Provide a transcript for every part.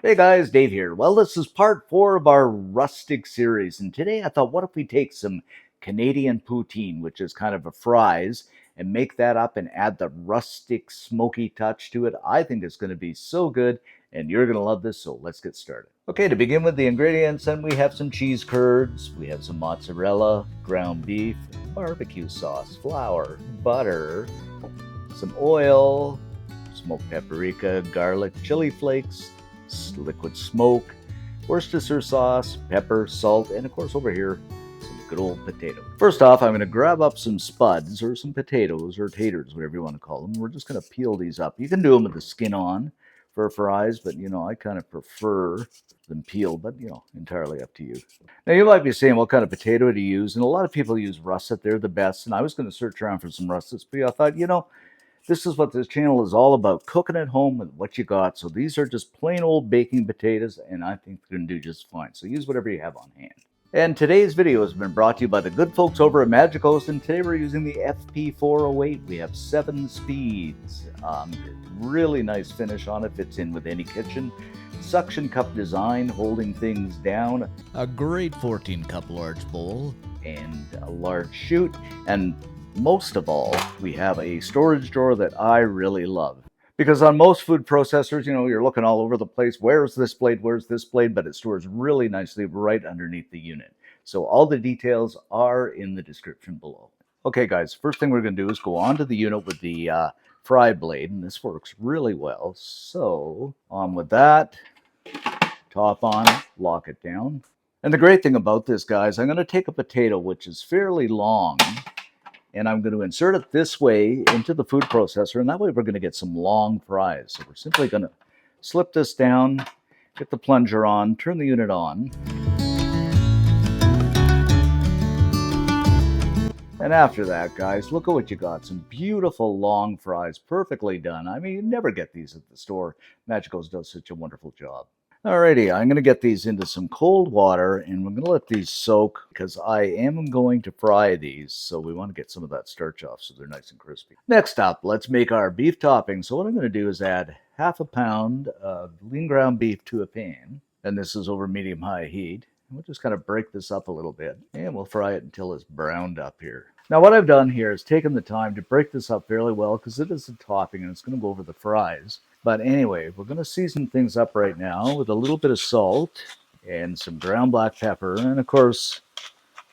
Hey guys, Dave here. Well, this is part 4 of our rustic series, and today I thought, what if we take some Canadian poutine, which is kind of a fries, and make that up and add the rustic smoky touch to it. I think it's going to be so good, and you're going to love this, so let's get started. Okay, to begin with the ingredients, then we have some cheese curds, we have some mozzarella, ground beef, barbecue sauce, flour, butter, some oil, smoked paprika, garlic, chili flakes, liquid smoke, Worcestershire sauce, pepper, salt, and of course over here, some good old potato. First off, I'm going to grab up some spuds or some potatoes or taters, whatever you want to call them. We're just going to peel these up. You can do them with the skin on for fries, but I kind of prefer them peeled, but entirely up to you. Now you might be saying, what kind of potato do you use? And a lot of people use russet. They're the best. And I was going to search around for some russets, but I thought, this is what this channel is all about, cooking at home with what you got. So these are just plain old baking potatoes, and I think they're going to do just fine. So use whatever you have on hand. And today's video has been brought to you by the good folks over at Magiccos, and today we're using the FP408. We have 7 speeds. Really nice finish on it, fits in with any kitchen. Suction cup design, holding things down. A great 14-cup large bowl. And a large chute. And most of all, we have a storage drawer that I really love. Because on most food processors, you're looking all over the place. Where's this blade? Where's this blade? But it stores really nicely right underneath the unit. So all the details are in the description below. Okay, guys, first thing we're going to do is go onto the unit with the fry blade, and this works really well. So on with that, top on, lock it down. And the great thing about this, guys, I'm going to take a potato, which is fairly long, and I'm going to insert it this way into the food processor, and that way we're going to get some long fries. So we're simply going to slip this down, get the plunger on, turn the unit on. And after that, guys, look at what you got. Some beautiful long fries, perfectly done. I mean, you never get these at the store. Magiccos does such a wonderful job. Alrighty, I'm going to get these into some cold water, and we're going to let these soak because I am going to fry these, so we want to get some of that starch off so they're nice and crispy. Next up, let's make our beef topping. So what I'm going to do is add half a pound of lean ground beef to a pan, and this is over medium-high heat. We'll just kind of break this up a little bit, and we'll fry it until it's browned up here. Now what I've done here is taken the time to break this up fairly well because it is a topping and it's going to go over the fries. But anyway, we're going to season things up right now with a little bit of salt and some ground black pepper. And of course,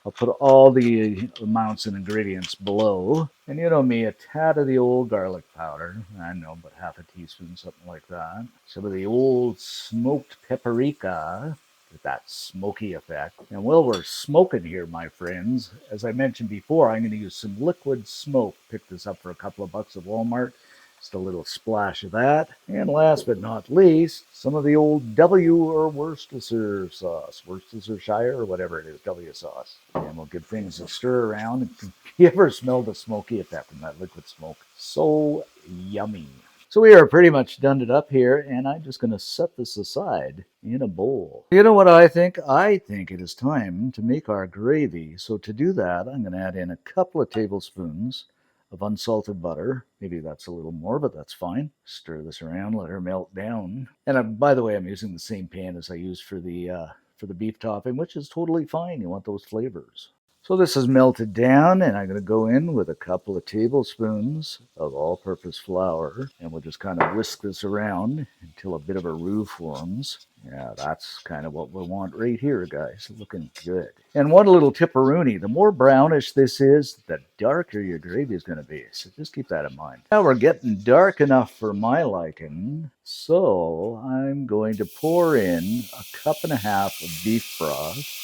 I'll put all the amounts and ingredients below. And you know me, a tad of the old garlic powder. I know, but half a teaspoon, something like that. Some of the old smoked paprika with that smoky effect. And while we're smoking here, my friends, as I mentioned before, I'm going to use some liquid smoke. Pick this up for a couple of bucks at Walmart. Just a little splash of that. And last but not least, some of the old W or Worcestershire sauce. Worcestershire or whatever it is, W sauce. And we'll give things a stir around. You ever smell the smoky effect from that liquid smoke? So yummy. So we are pretty much done it up here, and I'm just going to set this aside in a bowl. You know what I think? I think it is time to make our gravy. So to do that, I'm going to add in a couple of tablespoons of unsalted butter. Maybe that's a little more, but that's fine. Stir this around, let her melt down. And by the way, I'm using the same pan as I used for the beef topping, which is totally fine. You want those flavors. So this is melted down, and I'm going to go in with a couple of tablespoons of all-purpose flour, and we'll just kind of whisk this around until a bit of a roux forms. Yeah, that's kind of what we want right here, guys. Looking good. And one little tipperoonie, the more brownish this is, the darker your gravy is going to be. So just keep that in mind. Now we're getting dark enough for my liking, so I'm going to pour in a cup and a half of beef broth.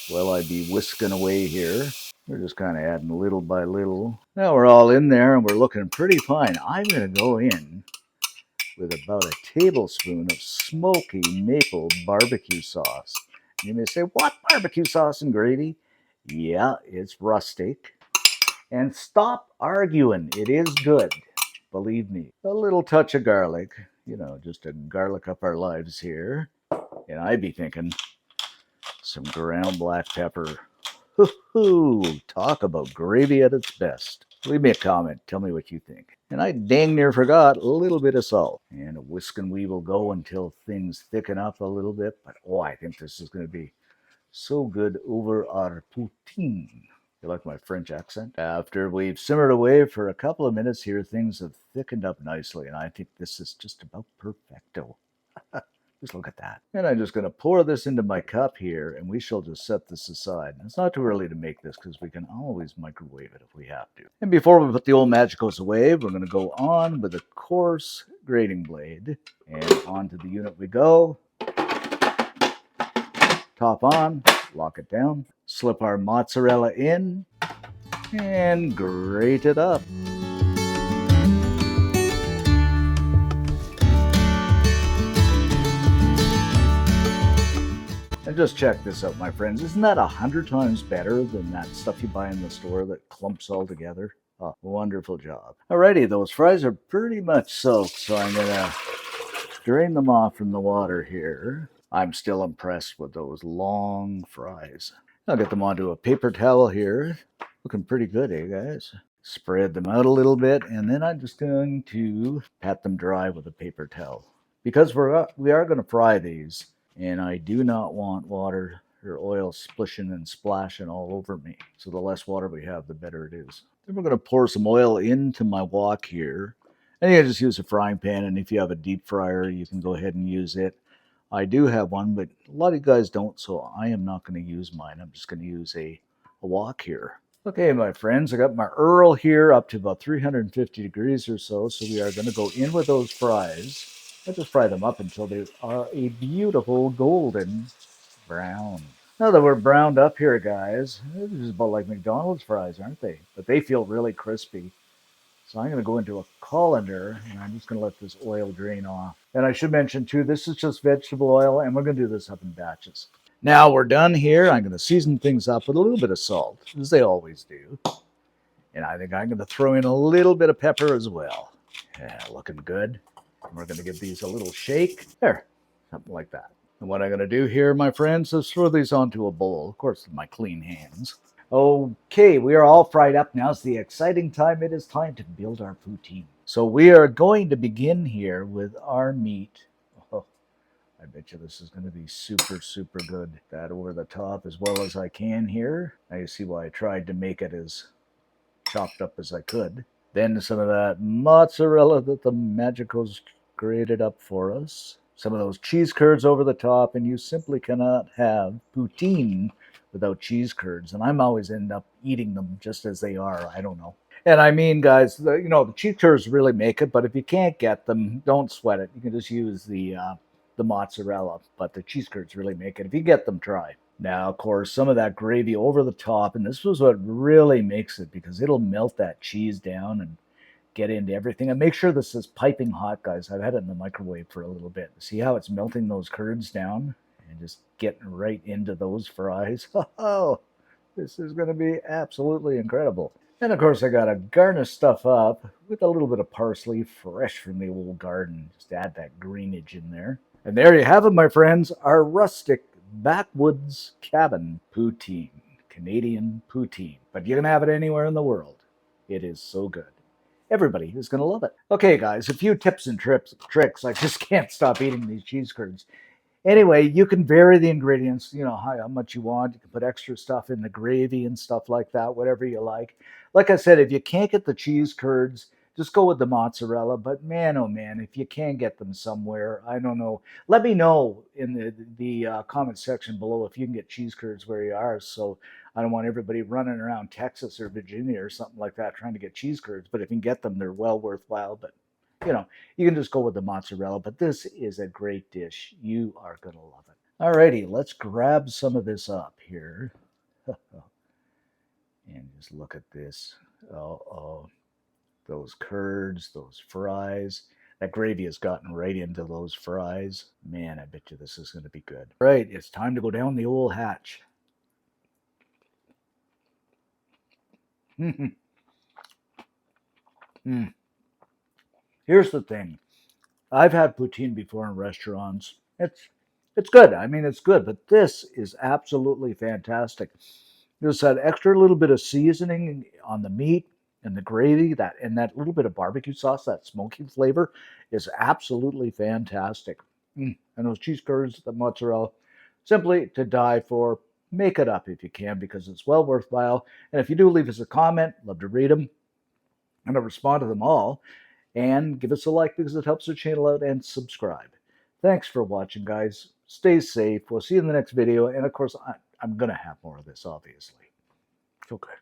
While I be whisking away here. We're just kind of adding little by little. Now we're all in there and we're looking pretty fine. I'm going to go in with about a tablespoon of smoky maple barbecue sauce. You may say, what, barbecue sauce and gravy? Yeah, it's rustic. And stop arguing. It is good. Believe me. A little touch of garlic. Just to garlic up our lives here. And I be thinking some ground black pepper. Hoo-hoo! Talk about gravy at its best. Leave me a comment. Tell me what you think. And I dang near forgot a little bit of salt. And a whisk and we will go until things thicken up a little bit. But oh, I think this is going to be so good over our poutine. You like my French accent? After we've simmered away for a couple of minutes here, things have thickened up nicely, and I think this is just about perfecto. Just look at that. And I'm just going to pour this into my cup here, and we shall just set this aside. And it's not too early to make this because we can always microwave it if we have to. And before we put the old Magiccos away, we're going to go on with a coarse grating blade. And onto the unit we go. Top on, lock it down, slip our mozzarella in, and grate it up. And just check this out, my friends. Isn't that 100 times better than that stuff you buy in the store that clumps all together? Oh, wonderful job. Alrighty, those fries are pretty much soaked, so I'm gonna drain them off from the water here. I'm still impressed with those long fries. I'll get them onto a paper towel here. Looking pretty good, eh, guys? Spread them out a little bit, and then I'm just going to pat them dry with a paper towel. Because we are going to fry these, and I do not want water or oil splishing and splashing all over me. So the less water we have, the better it is. Then we're going to pour some oil into my wok here. And you can just use a frying pan, and if you have a deep fryer, you can go ahead and use it. I do have one, but a lot of you guys don't, so I am not going to use mine. I'm just going to use a wok here. Okay, my friends, I got my Earl here up to about 350 degrees or so, so we are going to go in with those fries. I just fry them up until they are a beautiful golden brown. Now that we're browned up here, guys, this is about like McDonald's fries, aren't they? But they feel really crispy. So I'm going to go into a colander, and I'm just going to let this oil drain off. And I should mention, too, this is just vegetable oil, and we're going to do this up in batches. Now we're done here. I'm going to season things up with a little bit of salt, as they always do. And I think I'm going to throw in a little bit of pepper as well. Yeah, looking good. And we're going to give these a little shake. There, something like that. And what I'm going to do here, my friends, is throw these onto a bowl, of course, with my clean hands. Okay, we are all fried up. Now's the exciting time. It is time to build our poutine. So we are going to begin here with our meat. Oh, I bet you this is going to be super, super good. That over the top as well as I can here. Now you see why I tried to make it as chopped up as I could. Then some of that mozzarella that the Magiccos grated up for us. Some of those cheese curds over the top, and you simply cannot have poutine without cheese curds. And I'm always end up eating them just as they are. I don't know. And I mean, guys, the cheese curds really make it, but if you can't get them, don't sweat it. You can just use the mozzarella, but the cheese curds really make it. If you get them, try. Now, of course, some of that gravy over the top, and this was what really makes it, because it'll melt that cheese down and get into everything. And make sure this is piping hot, guys. I've had it in the microwave for a little bit. See how it's melting those curds down and just getting right into those fries? Oh, this is going to be absolutely incredible. And of course, I got to garnish stuff up with a little bit of parsley, fresh from the old garden. Just add that greenage in there. And there you have it, my friends, our rustic backwoods cabin poutine, Canadian poutine. But you can have it anywhere in the world. It is so good. Everybody is going to love it. Okay, guys, a few tips and tricks. I just can't stop eating these cheese curds. Anyway, you can vary the ingredients, how much you want. You can put extra stuff in the gravy and stuff like that, whatever you like. Like I said, if you can't get the cheese curds, just go with the mozzarella. But man, oh man, if you can get them somewhere, I don't know. Let me know in the comment section below if you can get cheese curds where you are. So I don't want everybody running around Texas or Virginia or something like that trying to get cheese curds. But if you can get them, they're well worthwhile. But you can just go with the mozzarella, but this is a great dish. You are going to love it. Alrighty, let's grab some of this up here. And just look at this. Oh, those curds, those fries. That gravy has gotten right into those fries. Man, I bet you this is going to be good. Right, it's time to go down the old hatch. Here's the thing. I've had poutine before in restaurants. It's good. I mean, it's good, but this is absolutely fantastic. There's that extra little bit of seasoning on the meat. And the gravy, that little bit of barbecue sauce, that smoky flavor, is absolutely fantastic. And those cheese curds, the mozzarella, simply to die for. Make it up if you can, because it's well worthwhile. And if you do leave us a comment, love to read them, and I'll respond to them all. And give us a like because it helps the channel out, and subscribe. Thanks for watching, guys. Stay safe. We'll see you in the next video. And of course, I'm going to have more of this, obviously. Okay.